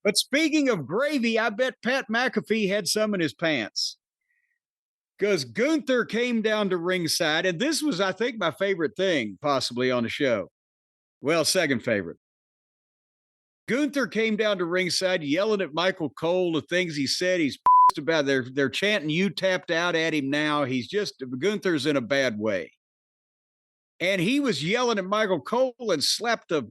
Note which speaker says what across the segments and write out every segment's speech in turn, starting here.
Speaker 1: But speaking of gravy, I bet Pat McAfee had some in his pants. Because Gunther came down to ringside, and this was, I think, my favorite thing possibly on the show. Well, second favorite. Gunther came down to ringside yelling at Michael Cole, the things he said. He's pissed about. They're chanting, "You tapped out" at him now. Gunther's in a bad way. And he was yelling at Michael Cole and slapped the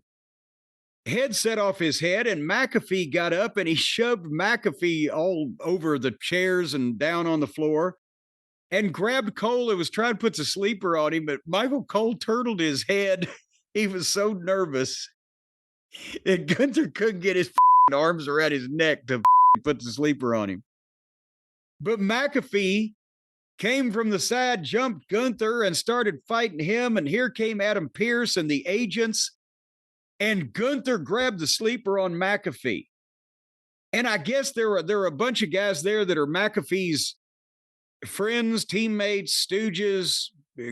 Speaker 1: headset off his head, and McAfee got up and he shoved McAfee all over the chairs and down on the floor and grabbed Cole and was trying to put the sleeper on him, but Michael Cole turtled his head. He was so nervous. And Gunther couldn't get his arms around his neck to put the sleeper on him. But McAfee came from the side, jumped Gunther, and started fighting him. And here came Adam Pearce and the agents. And Gunther grabbed the sleeper on McAfee. And I guess there are a bunch of guys there that are McAfee's friends, teammates, stooges,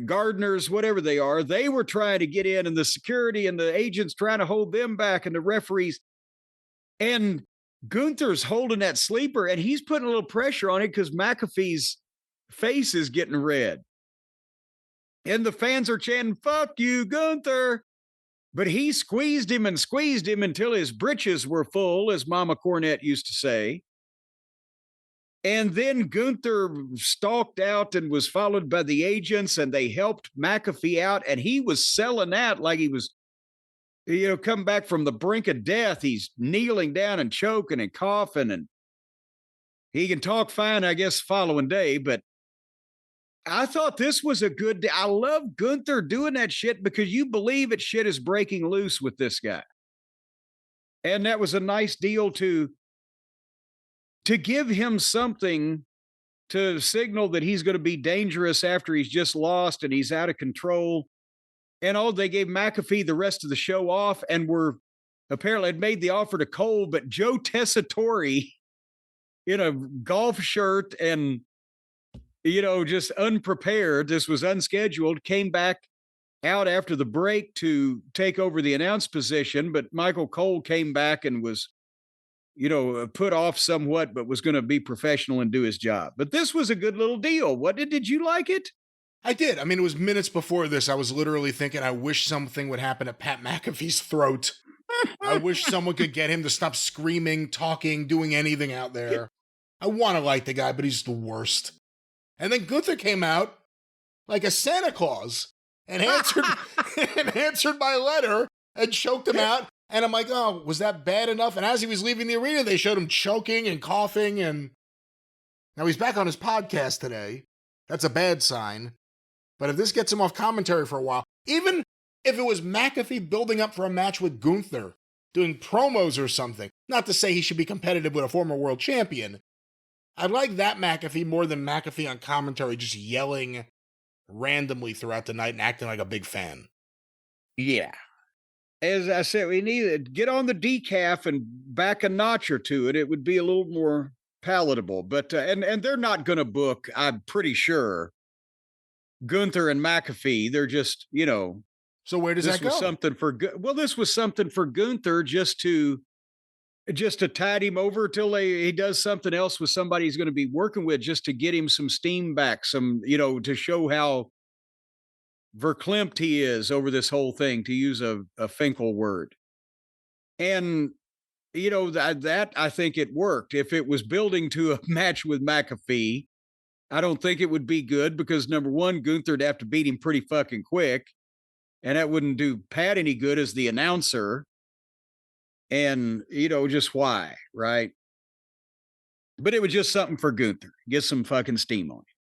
Speaker 1: gardeners, whatever they are. They were trying to get in, and the security and the agents trying to hold them back, and the referees. And Gunther's holding that sleeper, and he's putting a little pressure on it because McAfee's face is getting red. And the fans are chanting, "Fuck you, Gunther." But he squeezed him until his britches were full, as Mama Cornette used to say. And then Gunther stalked out and was followed by the agents, and they helped McAfee out. And he was selling that like he was, come back from the brink of death. He's kneeling down and choking and coughing, and he can talk fine, I guess, following day. But I thought this was a good day. I love Gunther doing that shit because you believe it shit is breaking loose with this guy. And that was a nice deal to give him something to signal that he's going to be dangerous after he's just lost and he's out of control. And they gave McAfee the rest of the show off and apparently had made the offer to Cole, but Joe Tessitore in a golf shirt and, just unprepared, this was unscheduled, came back out after the break to take over the announce position, but Michael Cole came back and was, put off somewhat, but was going to be professional and do his job. But this was a good little deal. Did you like it?
Speaker 2: I did. I mean, it was minutes before this. I was literally thinking, I wish something would happen at Pat McAfee's throat. I wish someone could get him to stop screaming, talking, doing anything out there. I want to like the guy, but he's the worst. And then Gunther came out like a Santa Claus and answered my letter and choked him out. And I'm like, oh, was that bad enough? And as he was leaving the arena, they showed him choking and coughing. And now he's back on his podcast today. That's a bad sign. But if this gets him off commentary for a while, even if it was McAfee building up for a match with Gunther, doing promos or something, not to say he should be competitive with a former world champion, I like that McAfee more than McAfee on commentary just yelling randomly throughout the night and acting like a big fan.
Speaker 1: Yeah. As I said, we need to get on the decaf and back a notch or two, and it would be a little more palatable. But and they're not going to book, I'm pretty sure, Gunther and McAfee. They're just,
Speaker 2: So where does that go?
Speaker 1: This was something for Gunther just to tide him over till he does something else with somebody he's going to be working with, just to get him some steam back, to show how verklempt he is over this whole thing, to use a Finkel word. And, that I think it worked. If it was building to a match with McAfee, I don't think it would be good because, number one, Gunther'd have to beat him pretty fucking quick. And that wouldn't do Pat any good as the announcer. And, just why, right? But it was just something for Gunther. Get some fucking steam on it.